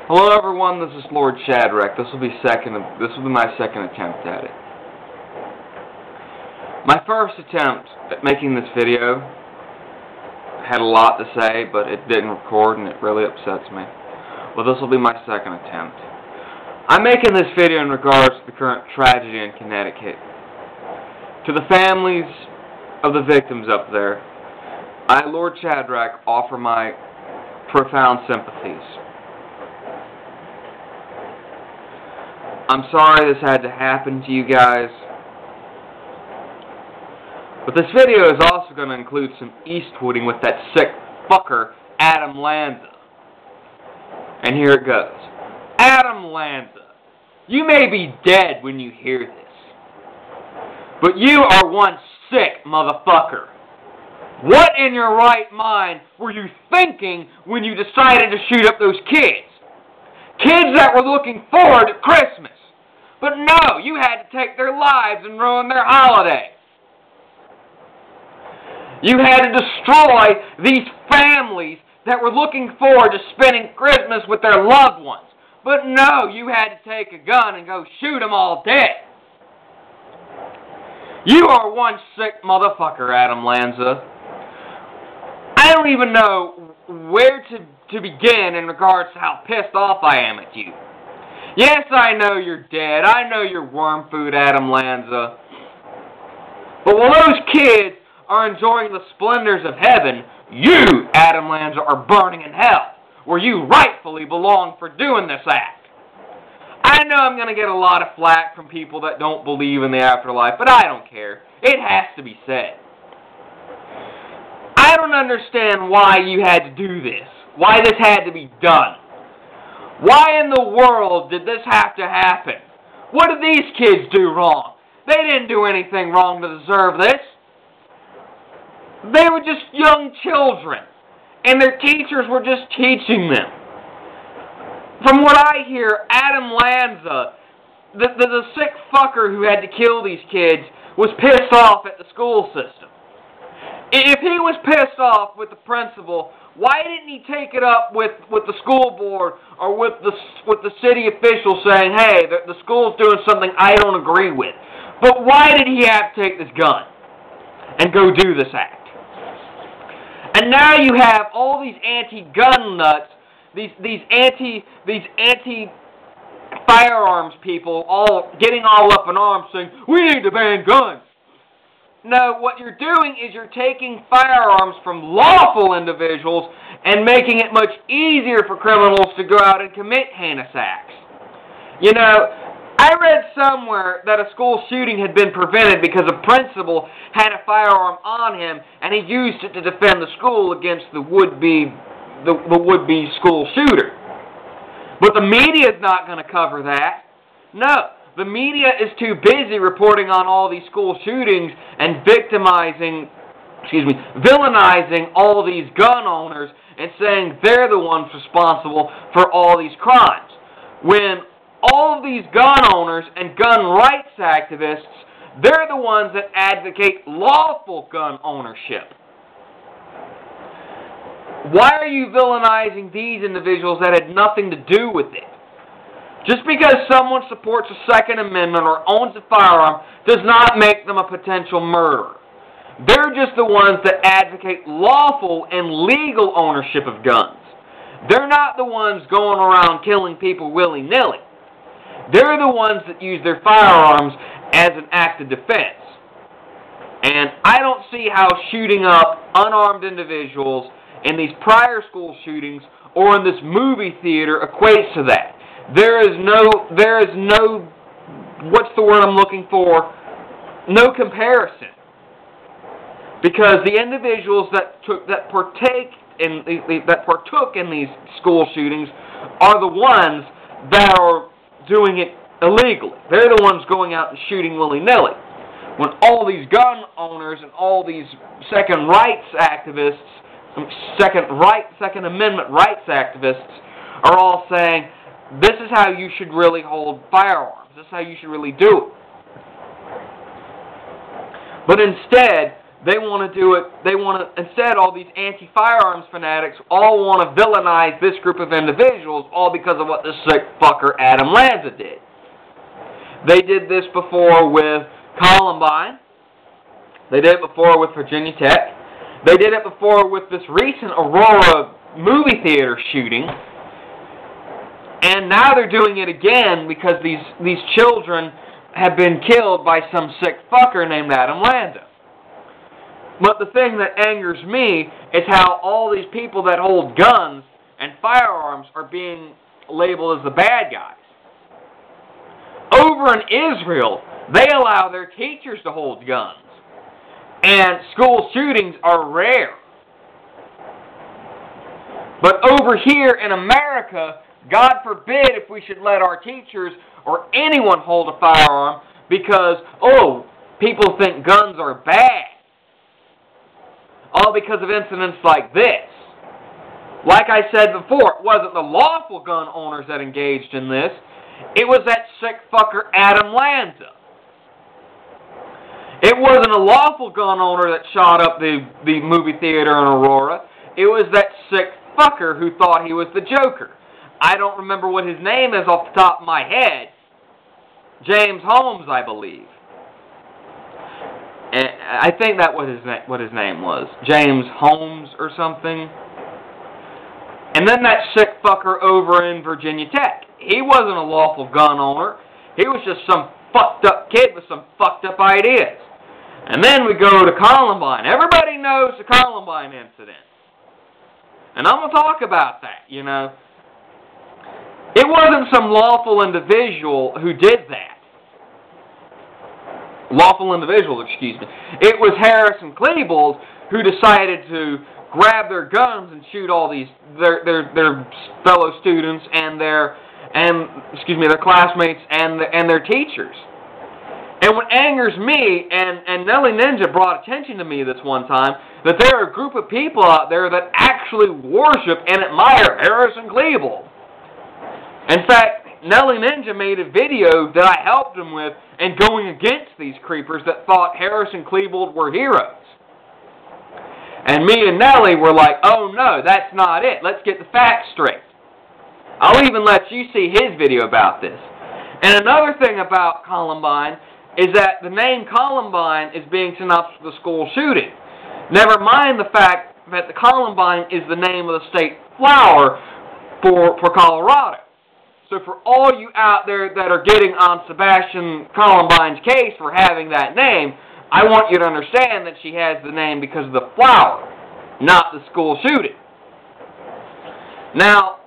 Hello everyone, this is Lord Shadrach. This will be my second attempt at it. My first attempt at making this video had a lot to say, but it didn't record and it really upsets me. Well, this will be my second attempt. I'm making this video in regards to the current tragedy in Connecticut. To the families of the victims up there, I, Lord Shadrach, offer my profound sympathies. I'm sorry this had to happen to you guys. But this video is also going to include some Eastwooding with that sick fucker, Adam Lanza. And here it goes. Adam Lanza, you may be dead when you hear this, but you are one sick motherfucker. What in your right mind were you thinking when you decided to shoot up those kids? Kids that were looking forward to Christmas. But no, you had to take their lives and ruin their holiday. You had to destroy these families that were looking forward to spending Christmas with their loved ones. But no, you had to take a gun and go shoot them all dead. You are one sick motherfucker, Adam Lanza. I don't even know where to begin in regards to how pissed off I am at you. Yes, I know you're dead. I know you're worm food, Adam Lanza. But while those kids are enjoying the splendors of heaven, you, Adam Lanza, are burning in hell, where you rightfully belong for doing this act. I know I'm going to get a lot of flack from people that don't believe in the afterlife, but I don't care. It has to be said. I don't understand why you had to do this, why this had to be done. Why in the world did this have to happen? What did these kids do wrong? They didn't do anything wrong to deserve this. They were just young children, and their teachers were just teaching them. From what I hear, Adam Lanza, the sick fucker who had to kill these kids, was pissed off at the school system. If he was pissed off with the principal, why didn't he take it up with the school board or with the city officials saying, hey, the school's doing something I don't agree with? But why did he have to take this gun and go do this act? And now you have all these anti-gun nuts, these anti-firearms people all getting all up in arms saying, we need to ban guns. No, what you're doing is you're taking firearms from lawful individuals and making it much easier for criminals to go out and commit heinous acts. You know, I read somewhere that a school shooting had been prevented because a principal had a firearm on him and he used it to defend the school against the would-be school shooter. But the media is not going to cover that. No. The media is too busy reporting on all these school shootings and villainizing all these gun owners and saying they're the ones responsible for all these crimes. When all of these gun owners and gun rights activists, they're the ones that advocate lawful gun ownership. Why are you villainizing these individuals that had nothing to do with it? Just because someone supports the Second Amendment or owns a firearm does not make them a potential murderer. They're just the ones that advocate lawful and legal ownership of guns. They're not the ones going around killing people willy-nilly. They're the ones that use their firearms as an act of defense. And I don't see how shooting up unarmed individuals in these prior school shootings or in this movie theater equates to that. There is no, what's the word I'm looking for? No comparison. Because the individuals that partook in these school shootings are the ones that are doing it illegally. They're the ones going out and shooting willy-nilly. When all these gun owners and all these Second Amendment rights activists are all saying, this is how you should really hold firearms. This is how you should really do it. But instead, They want to do it, instead all these anti-firearms fanatics all want to villainize this group of individuals all because of what this sick fucker Adam Lanza did. They did this before with Columbine. They did it before with Virginia Tech. They did it before with this recent Aurora movie theater shooting. And now they're doing it again because these children have been killed by some sick fucker named Adam Lanza. But the thing that angers me is how all these people that hold guns and firearms are being labeled as the bad guys. Over in Israel, they allow their teachers to hold guns. And school shootings are rare. But over here in America, God forbid if we should let our teachers or anyone hold a firearm because, oh, people think guns are bad. All because of incidents like this. Like I said before, it wasn't the lawful gun owners that engaged in this. It was that sick fucker Adam Lanza. It wasn't a lawful gun owner that shot up the movie theater in Aurora. It was that sick fucker who thought he was the Joker. I don't remember what his name is off the top of my head. James Holmes, I believe. And I think that was what his name was. James Holmes or something. And then that sick fucker over in Virginia Tech. He wasn't a lawful gun owner. He was just some fucked up kid with some fucked up ideas. And then we go to Columbine. Everybody knows the Columbine incident. And I'm going to talk about that, you know. It wasn't some lawful individual who did that. Lawful individuals, excuse me. It was Harris and Klebold who decided to grab their guns and shoot all these their fellow students and their classmates and their teachers. And what angers me, and NellyNinja brought attention to me this one time, that there are a group of people out there that actually worship and admire Harris and Klebold. In fact, NellyNinja made a video that I helped him with and going against these creepers that thought Harris and Klebold were heroes. And me and Nelly were like, oh no, that's not it. Let's get the facts straight. I'll even let you see his video about this. And another thing about Columbine is that the name Columbine is being synonymous with the school shooting. Never mind the fact that the Columbine is the name of the state flower for Colorado. So for all you out there that are getting on Sebastian Columbine's case for having that name, I want you to understand that she has the name because of the flower, not the school shooting. Now,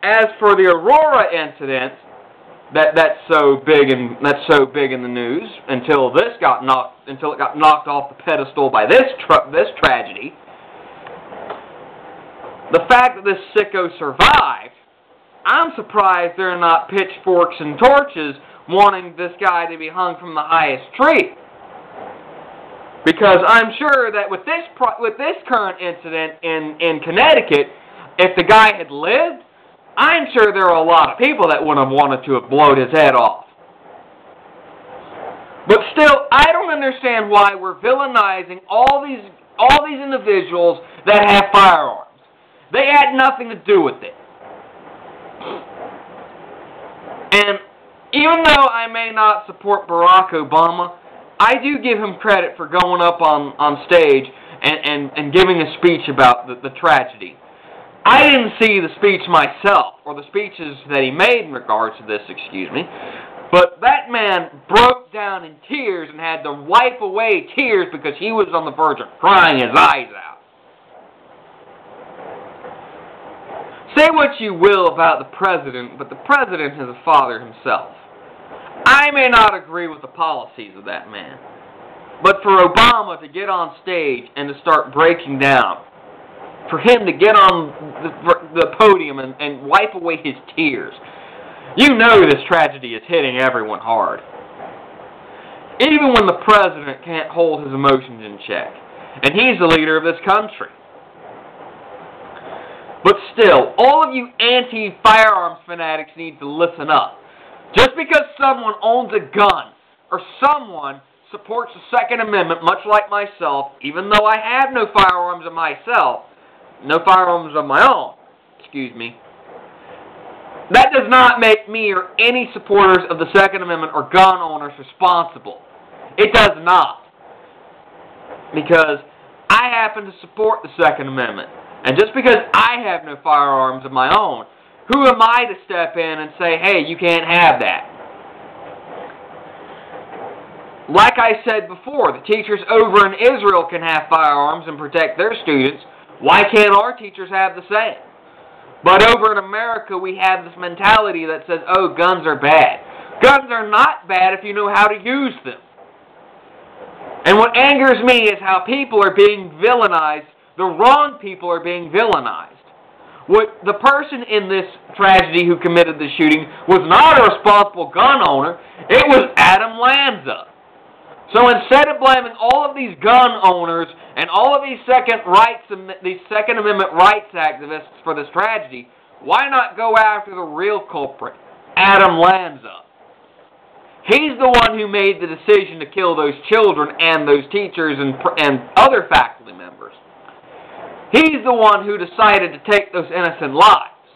as for the Aurora incident, that's so big in the news until it got knocked off the pedestal by this tragedy. The fact that this sicko survived, I'm surprised there are not pitchforks and torches wanting this guy to be hung from the highest tree. Because I'm sure that with this current incident in Connecticut, if the guy had lived, I'm sure there are a lot of people that would have wanted to have blown his head off. But still, I don't understand why we're villainizing all these individuals that have firearms. They had nothing to do with it. And even though I may not support Barack Obama, I do give him credit for going up on stage and giving a speech about the tragedy. I didn't see the speech myself, or the speeches that he made in regards to this, but that man broke down in tears and had to wipe away tears because he was on the verge of crying his eyes out. Say what you will about the president, but the president is a father himself. I may not agree with the policies of that man, but for Obama to get on stage and to start breaking down, for him to get on the podium and wipe away his tears, you know this tragedy is hitting everyone hard. Even when the president can't hold his emotions in check, and he's the leader of this country. But still, all of you anti-firearms fanatics need to listen up. Just because someone owns a gun, or someone supports the Second Amendment, much like myself, even though I have no firearms of my own, excuse me, that does not make me or any supporters of the Second Amendment or gun owners responsible. It does not. Because I happen to support the Second Amendment. And just because I have no firearms of my own, who am I to step in and say, hey, you can't have that? Like I said before, the teachers over in Israel can have firearms and protect their students. Why can't our teachers have the same? But over in America, we have this mentality that says, oh, guns are bad. Guns are not bad if you know how to use them. And what angers me is how people are being villainized. The wrong people are being villainized. The person in this tragedy who committed the shooting was not a responsible gun owner. It was Adam Lanza. So instead of blaming all of these gun owners and all of these Second Amendment rights activists for this tragedy, why not go after the real culprit, Adam Lanza? He's the one who made the decision to kill those children and those teachers and other faculty members. He's the one who decided to take those innocent lives.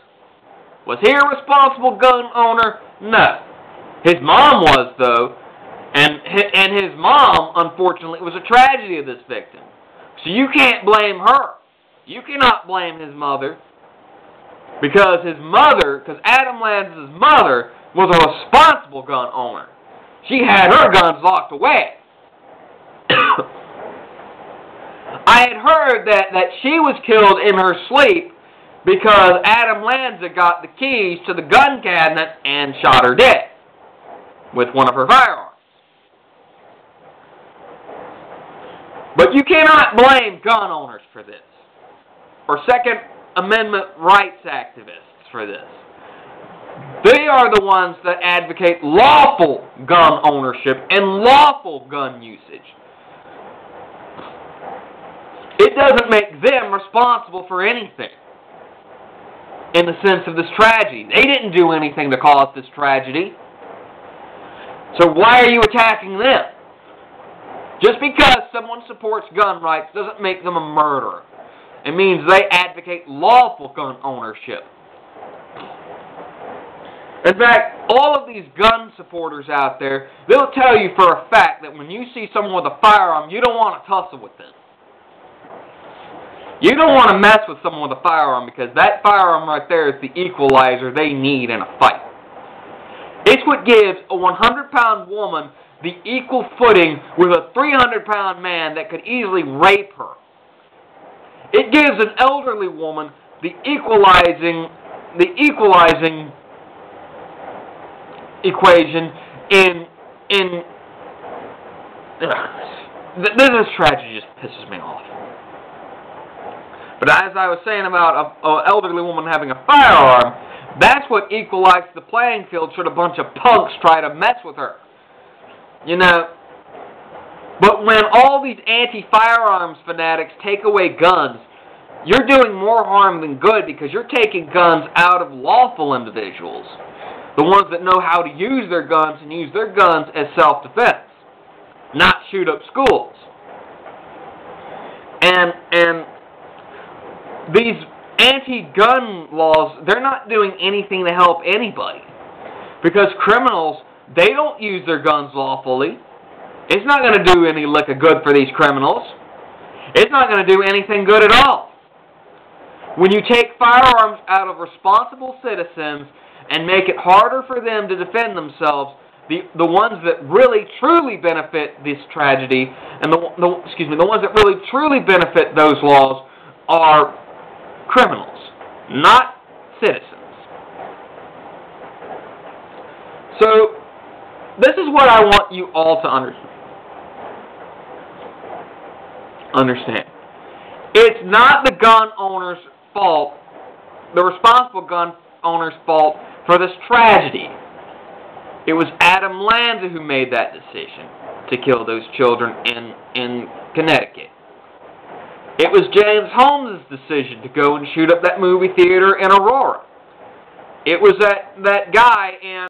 Was he a responsible gun owner? No. His mom was, though. And his mom, unfortunately, was a tragedy of this victim. So you can't blame her. You cannot blame his mother. Because Adam Lanza's mother was a responsible gun owner. She had her guns locked away. I had heard that she was killed in her sleep because Adam Lanza got the keys to the gun cabinet and shot her dead with one of her firearms. But you cannot blame gun owners for this, or Second Amendment rights activists for this. They are the ones that advocate lawful gun ownership and lawful gun usage. It doesn't make them responsible for anything in the sense of this tragedy. They didn't do anything to cause this tragedy. So why are you attacking them? Just because someone supports gun rights doesn't make them a murderer. It means they advocate lawful gun ownership. In fact, all of these gun supporters out there, they'll tell you for a fact that when you see someone with a firearm, you don't want to tussle with them. You don't want to mess with someone with a firearm because that firearm right there is the equalizer they need in a fight. It's what gives a 100-pound woman the equal footing with a 300-pound man that could easily rape her. It gives an elderly woman the equalizing equation this tragedy just pisses me off. But as I was saying about an elderly woman having a firearm, that's what equalized the playing field should a bunch of punks try to mess with her. You know, but when all these anti-firearms fanatics take away guns, you're doing more harm than good because you're taking guns out of lawful individuals. The ones that know how to use their guns and use their guns as self-defense, not shoot up schools. And these anti-gun laws, they're not doing anything to help anybody. Because criminals, they don't use their guns lawfully. It's not going to do any lick of good for these criminals. It's not going to do anything good at all. When you take firearms out of responsible citizens and make it harder for them to defend themselves, the ones that really truly benefit this tragedy, and the ones that really truly benefit those laws are criminals, not citizens. So, this is what I want you all to understand. It's not the gun owner's fault, the responsible gun owner's fault for this tragedy. It was Adam Lanza who made that decision to kill those children in Connecticut. It was James Holmes' decision to go and shoot up that movie theater in Aurora. It was that guy in